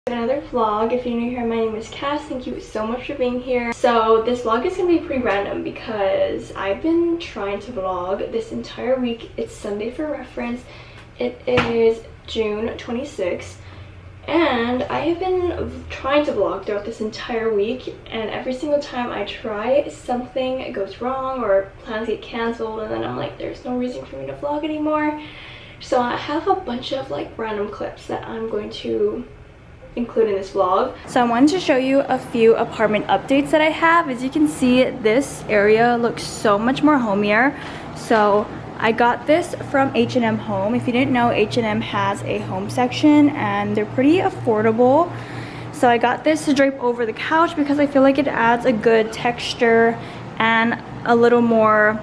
Another vlog. If you're new here, my name is Cass. Thank you so much for being here. So this vlog is gonna be pretty random because I've been trying to vlog this entire week. It's Sunday for reference. It is June 26th and I have been trying to vlog throughout this entire week, and every single time I try, something goes wrong or plans get canceled, and then I'm like, there's no reason for me to vlog anymore. So I have a bunch of like random clips that I'm going to include in this vlog. So I wanted to show you a few apartment updates that I have. As you can see, this area looks so much more homier. So I got this from H&M Home. If you didn't know, H&M has a home section and they're pretty affordable. So I got this to drape over the couch because I feel like it adds a good texture and a little more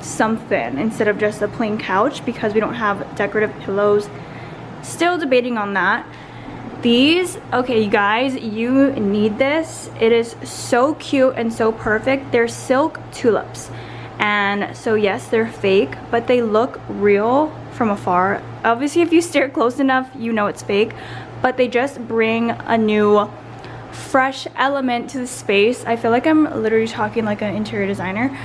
something instead of just a plain couch, because we don't have decorative pillows. Still debating on that. These, okay you guys, you need this. It is so cute and so perfect. They're silk tulips, and so yes, they're fake, but they look real from afar. Obviously if you stare close enough, you know it's fake, but they just bring a new fresh element to the space. I feel like I'm literally talking like an interior designer.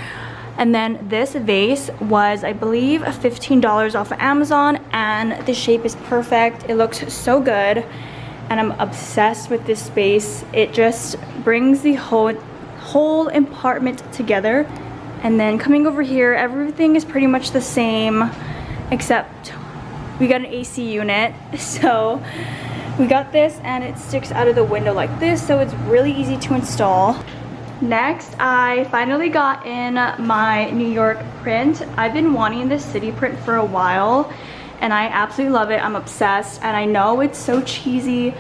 And then this vase was, I believe, $15 off of Amazon, and the shape is perfect. It looks so good, and I'm obsessed with this space. It just brings the whole apartment together. And then coming over here, everything is pretty much the same, except we got an AC unit. So we got this, and it sticks out of the window like this, so it's really easy to install. Next, I finally got in my New York print. I've been wanting this city print for a while, and I absolutely love it. I'm obsessed, and I know it's so cheesy,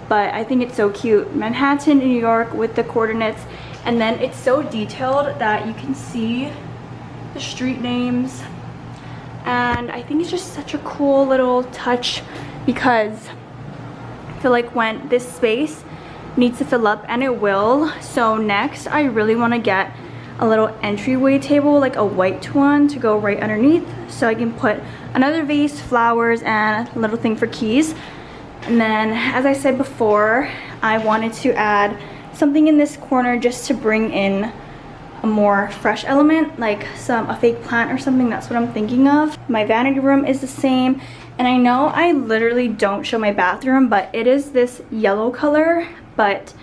but I think it's so cute. Manhattan, New York with the coordinates, and then it's so detailed that you can see the street names, and I think it's just such a cool little touch, because I feel like when this space needs to fill up, and it will. So next, I really want to get a little entryway table, like a white one, to go right underneath, so I can put another vase, flowers, and a little thing for keys. And then, as I said before, I wanted to add something in this corner just to bring in a more fresh element, like a fake plant or something. That's what I'm thinking of. My vanity room is the same, and I know I literally don't show my bathroom, but it is this yellow color. But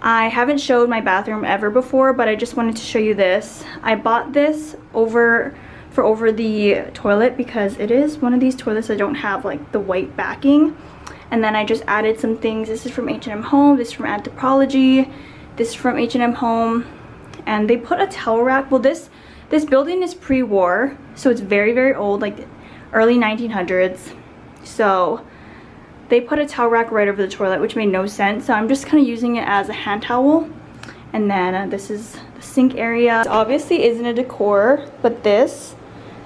I haven't showed my bathroom ever before, but I just wanted to show you this. I bought this over the toilet because it is one of these toilets that don't have like the white backing. And then I just added some things. This is from H&M Home, this is from Anthropologie, this is from H&M Home. And they put a towel rack. Well, this building is pre-war, so it's very, very old, like early 1900s. So they put a towel rack right over the toilet, which made no sense. So I'm just kind of using it as a hand towel. And then this is the sink area. This obviously isn't a decor, but this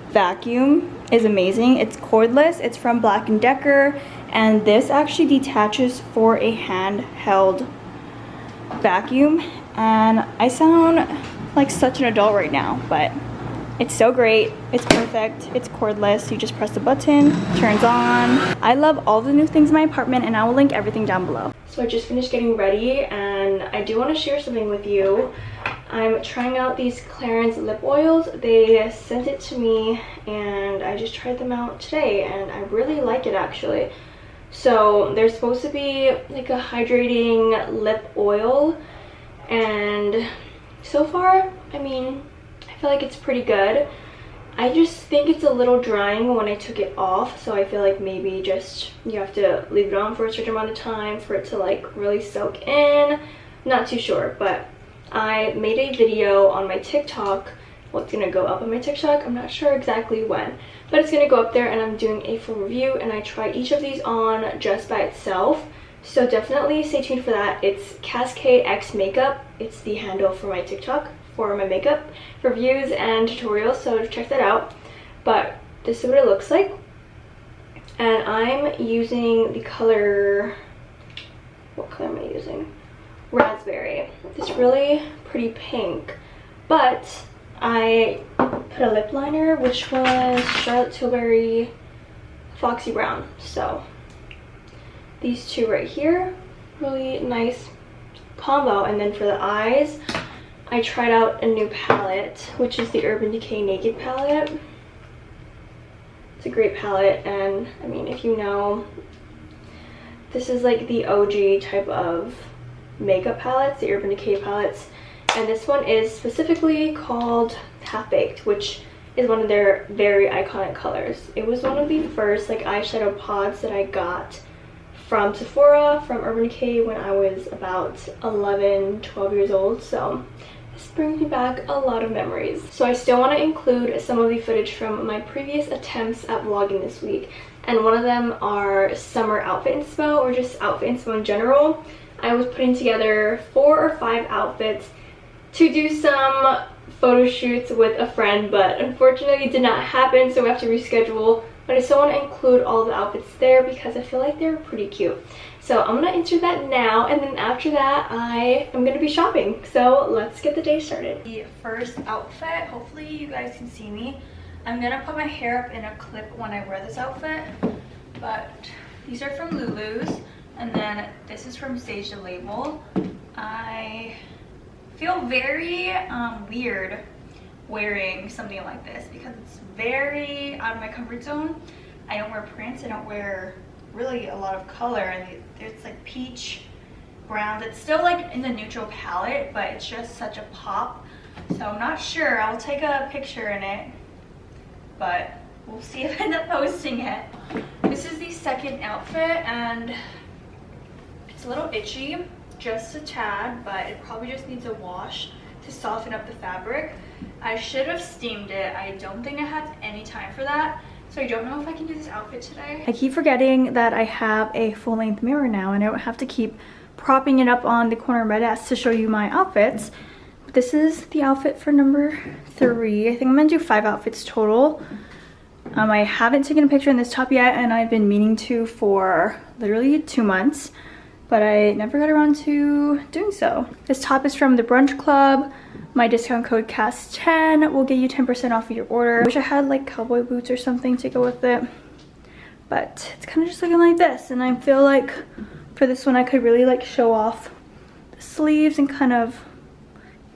vacuum is amazing. It's cordless. It's from Black & Decker. And this actually detaches for a handheld vacuum. And I sound like such an adult right now, but it's so great. It's perfect. It's cordless. You just press the button, turns on. I love all the new things in my apartment, and I will link everything down below. So I just finished getting ready, and I do want to share something with you. I'm trying out these Clarins lip oils. They sent it to me, and I just tried them out today, and I really like it actually. So they're supposed to be like a hydrating lip oil, and so far, I mean, I feel like it's pretty good. I just think it's a little drying when I took it off, so I feel like maybe just you have to leave it on for a certain amount of time for it to like really soak in. Not too sure, but I made a video on my TikTok. Well, it's gonna go up on my TikTok. I'm not sure exactly when, but it's gonna go up there, and I'm doing a full review, and I try each of these on just by itself. So definitely stay tuned for that. It's Cascade X Makeup. It's the handle for my TikTok for my makeup reviews and tutorials, so check that out. But this is what it looks like, and I'm using the color, what color am I using? Raspberry. It's really pretty pink, but I put a lip liner which was Charlotte Tilbury Foxy Brown, so these two right here. Really nice combo. And then for the eyes, I tried out a new palette, which is the Urban Decay Naked palette. It's a great palette, and I mean, if you know, this is like the OG type of makeup palettes, the Urban Decay palettes. And this one is specifically called Half Baked, which is one of their very iconic colors. It was one of the first like eyeshadow pods that I got from Sephora, from Urban Decay, when I was about 11, 12 years old. So this brings me back a lot of memories. So I still want to include some of the footage from my previous attempts at vlogging this week. And one of them are summer outfit inspo, or just outfit inspo in general. I was putting together 4 or 5 outfits to do some photo shoots with a friend, but unfortunately it did not happen, so we have to reschedule. But I still want to include all the outfits there because I feel like they're pretty cute. So I'm going to insert that now, and then after that I am going to be shopping. So let's get the day started. The first outfit, hopefully you guys can see me. I'm going to put my hair up in a clip when I wear this outfit, but these are from Lulu's, and then this is from Stage the Label. I feel very weird wearing something like this because it's very out of my comfort zone. I don't wear prints, I don't wear really a lot of color, and it's like peach brown. It's still like in the neutral palette, but it's just such a pop. So I'm not sure, I'll take a picture in it, but we'll see if I end up posting it. This is the second outfit, and it's a little itchy, just a tad, but it probably just needs a wash to soften up the fabric. I should have steamed it. I don't think I had any time for that, so I don't know if I can do this outfit today. I keep forgetting that I have a full-length mirror now, and I don't have to keep propping it up on the corner of my desk to show you my outfits. This is the outfit for number 3. I think I'm gonna do 5 outfits total. I haven't taken a picture in this top yet, and I've been meaning to for literally 2 months, but I never got around to doing so. This top is from the Brunch Club. My discount code CAST10 will get you 10% off of your order. I wish I had like cowboy boots or something to go with it, but it's kind of just looking like this. And I feel like for this one I could really like show off the sleeves and kind of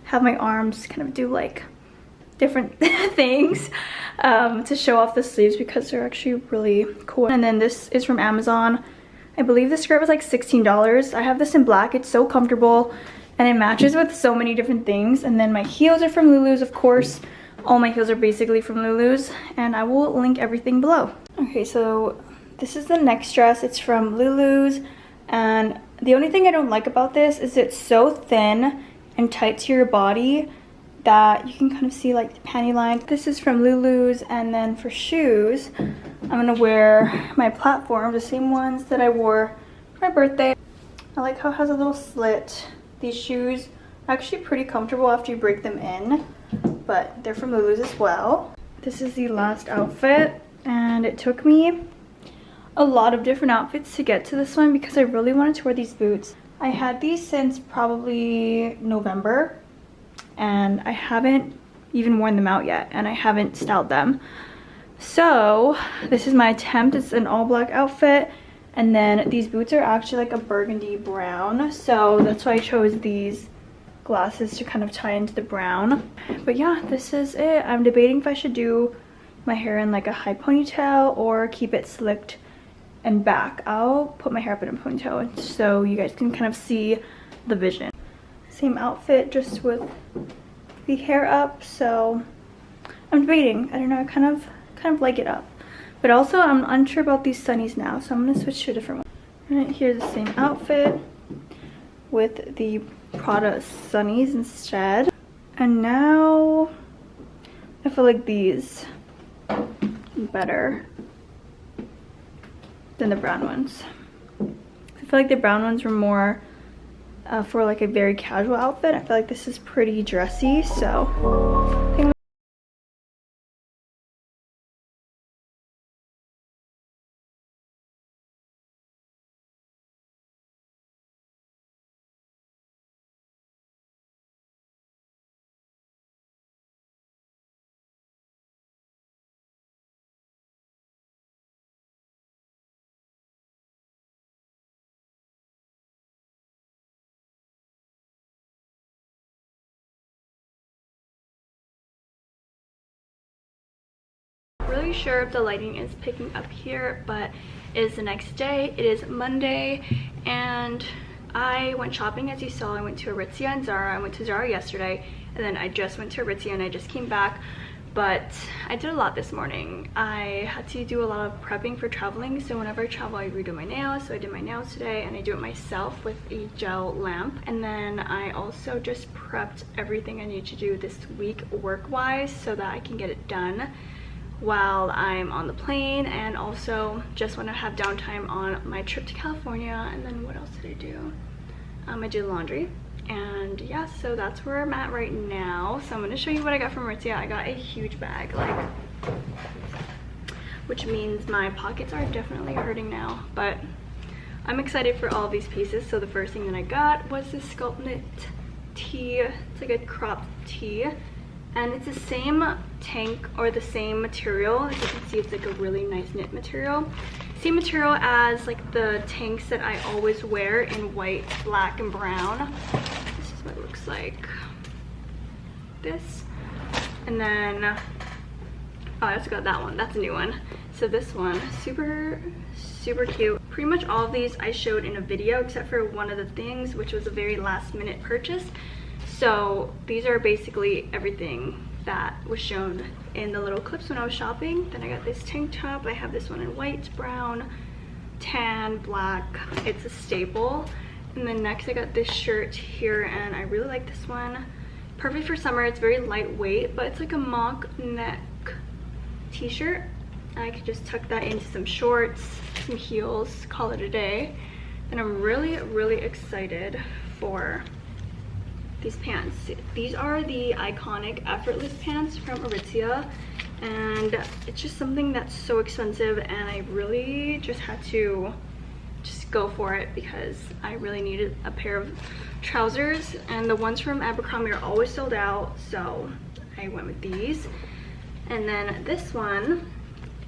have my arms kind of do like different things to show off the sleeves because they're actually really cool. And then this is from Amazon. I believe the skirt was like $16. I have this in black. It's so comfortable and it matches with so many different things. And then my heels are from Lulu's, of course. All my heels are basically from Lulu's, and I will link everything below. Okay, so this is the next dress. It's from Lulu's, and the only thing I don't like about this is it's so thin and tight to your body that you can kind of see like the panty line. This is from Lulu's. And then for shoes, I'm gonna wear my platform, the same ones that I wore for my birthday. I like how it has a little slit. These shoes are actually pretty comfortable after you break them in, but they're from Lulu's as well. This is the last outfit, and it took me a lot of different outfits to get to this one because I really wanted to wear these boots. I had these since probably November, and I haven't even worn them out yet, and I haven't styled them. So this is my attempt. It's an all black outfit, and then these boots are actually like a burgundy brown, so that's why I chose these glasses to kind of tie into the brown. But yeah, this is it. I'm debating if I should do my hair in like a high ponytail or keep it slicked and back. I'll put my hair up in a ponytail so you guys can kind of see the vision. Same outfit, just with the hair up. So I'm debating. I don't know, I kind of like it up, but also I'm unsure about these sunnies now, so I'm gonna switch to a different one. Right, here's the same outfit with the Prada sunnies instead. And now I feel like these are better than the brown ones. I feel like the brown ones were more for like a very casual outfit. I feel like this is pretty dressy, so I think really sure if the lighting is picking up here, but it is the next day. It is Monday, and I went shopping. As you saw, I went to Aritzia and Zara. I went to Zara yesterday, and then I just went to Aritzia and I just came back. But I did a lot this morning. I had to do a lot of prepping for traveling, so whenever I travel I redo my nails. So I did my nails today, and I do it myself with a gel lamp. And then I also just prepped everything I need to do this week work-wise so that I can get it done while I'm on the plane, and also just when I have downtime on my trip to California. And then what else did I do? I did laundry. And yeah, so that's where I'm at right now. So I'm going to show you what I got from Aritzia. I got a huge bag, like, which means my pockets are definitely hurting now, but I'm excited for all of these pieces. So the first thing that I got was this sculpt knit tee. It's like a cropped tee, and it's the same tank, or the same material. As you can see, it's like a really nice knit material. Same material as like the tanks that I always wear in white, black, and brown. This is what it looks like. This. And then, oh, I also got that one. That's a new one. So this one, super cute. Pretty much all of these I showed in a video, except for one of the things, which was a very last minute purchase. So these are basically everything that was shown in the little clips when I was shopping. Then I got this tank top. I have this one in white, brown, tan, black. It's a staple. And then next I got this shirt here, and I really like this one. Perfect for summer. It's very lightweight, but it's like a mock neck t-shirt. I could just tuck that into some shorts, some heels, call it a day. And I'm really excited for these pants. These are the iconic Effortless Pants from Aritzia, and it's just something that's so expensive, and I really just had to just go for it because I really needed a pair of trousers, and the ones from Abercrombie are always sold out, so I went with these. And then this one,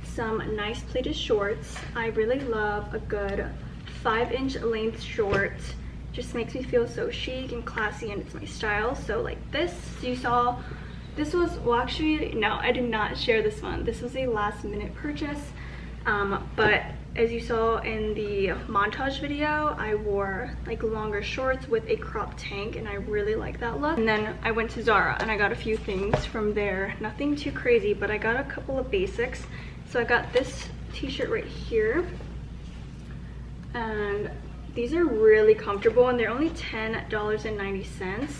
some nice pleated shorts. I really love a good 5-inch length short. Just makes me feel so chic and classy, and it's my style. So like this, you saw, this was, well actually no, I did not share this one. This was a last minute purchase, but as you saw in the montage video, I wore like longer shorts with a crop tank, and I really like that look. And then I went to Zara and I got a few things from there. Nothing too crazy, but I got a couple of basics. So I got this t-shirt right here, and these are really comfortable, and they're only $10.90.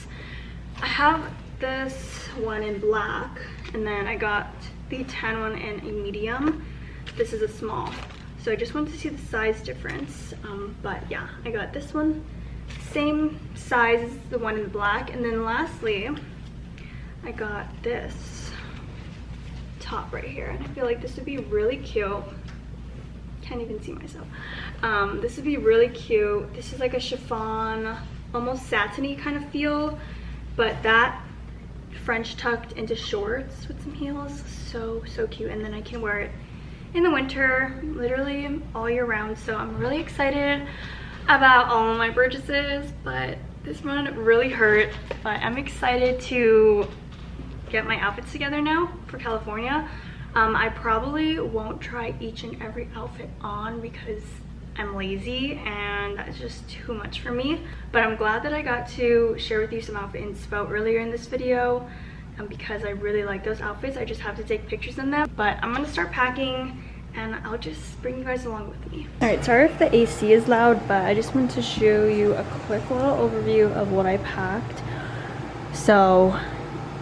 I have this one in black, and then I got the tan one in a medium. This is a small, so I just wanted to see the size difference. But yeah, I got this one, same size as the one in black. And then lastly, I got this top right here, and I feel like this would be really cute. Can't even see myself. This would be really cute. This is like a chiffon, almost satiny kind of feel, but that French tucked into shorts with some heels. So cute. And then I can wear it in the winter, literally all year round. So I'm really excited about all of my purchases, but this one really hurt. But I'm excited to get my outfits together now for California. I probably won't try each and every outfit on because I'm lazy and that's just too much for me. But I'm glad that I got to share with you some outfit inspo earlier in this video, because I really like those outfits. I just have to take pictures in them. But I'm gonna start packing, and I'll just bring you guys along with me. Alright, sorry if the AC is loud, but I just wanted to show you a quick little overview of what I packed. So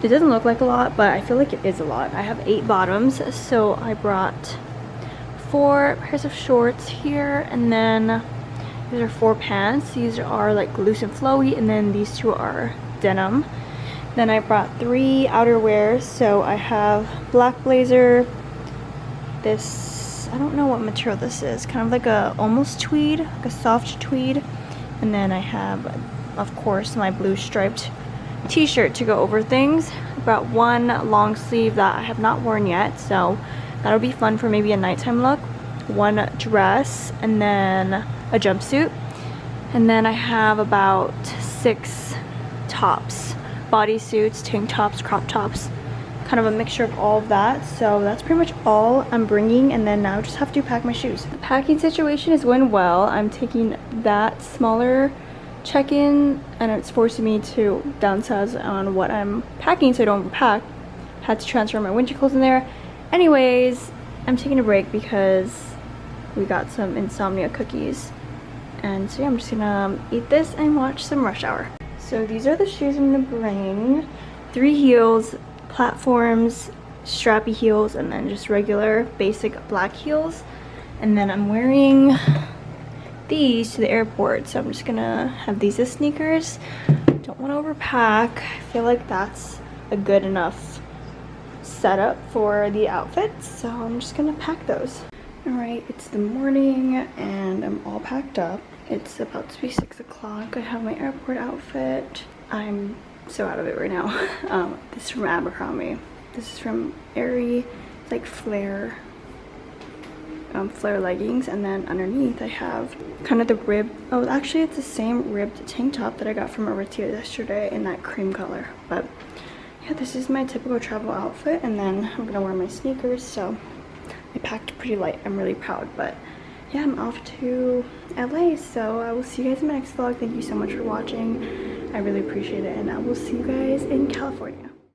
it doesn't look like a lot, but I feel like it is a lot. I have 8 bottoms, so I brought 4 pairs of shorts here, and then these are 4 pants. These are like loose and flowy, and then these 2 are denim. Then I brought 3 outerwear, so I have black blazer, this, I don't know what material this is, kind of like a almost tweed, like a soft tweed. And then I have, of course, my blue striped t-shirt to go over things. I brought 1 long sleeve that I have not worn yet, so that'll be fun for maybe a nighttime look. 1 dress, and then a jumpsuit. And then I have about 6 tops, bodysuits, tank tops, crop tops, kind of a mixture of all of that. So that's pretty much all I'm bringing, and then now I just have to pack my shoes. The packing situation is going well. I'm taking that smaller check-in and it's forcing me to downsize on what I'm packing so I don't overpack. Had to transfer my winter clothes in there. Anyways, I'm taking a break because we got some insomnia cookies, and so yeah, I'm just gonna eat this and watch some Rush Hour. So these are the shoes I'm gonna bring. 3 heels, platforms, strappy heels, and then just regular basic black heels. And then I'm wearing these to the airport, so I'm just gonna have these as sneakers. Don't want to overpack. I feel like that's a good enough setup for the outfits, so I'm just gonna pack those. All right, it's the morning and I'm all packed up. It's about to be 6 o'clock. I have my airport outfit. I'm so out of it right now. This is from Abercrombie. This is from Aerie. It's like flare leggings, and then underneath I have kind of the rib. Oh, actually it's the same ribbed tank top that I got from Aritzia yesterday in that cream color. But yeah, this is my typical travel outfit, and then I'm gonna wear my sneakers. So I packed pretty light. I'm really proud, but yeah, I'm off to LA, so I will see you guys in my next vlog. Thank you so much for watching. I really appreciate it, and I will see you guys in California.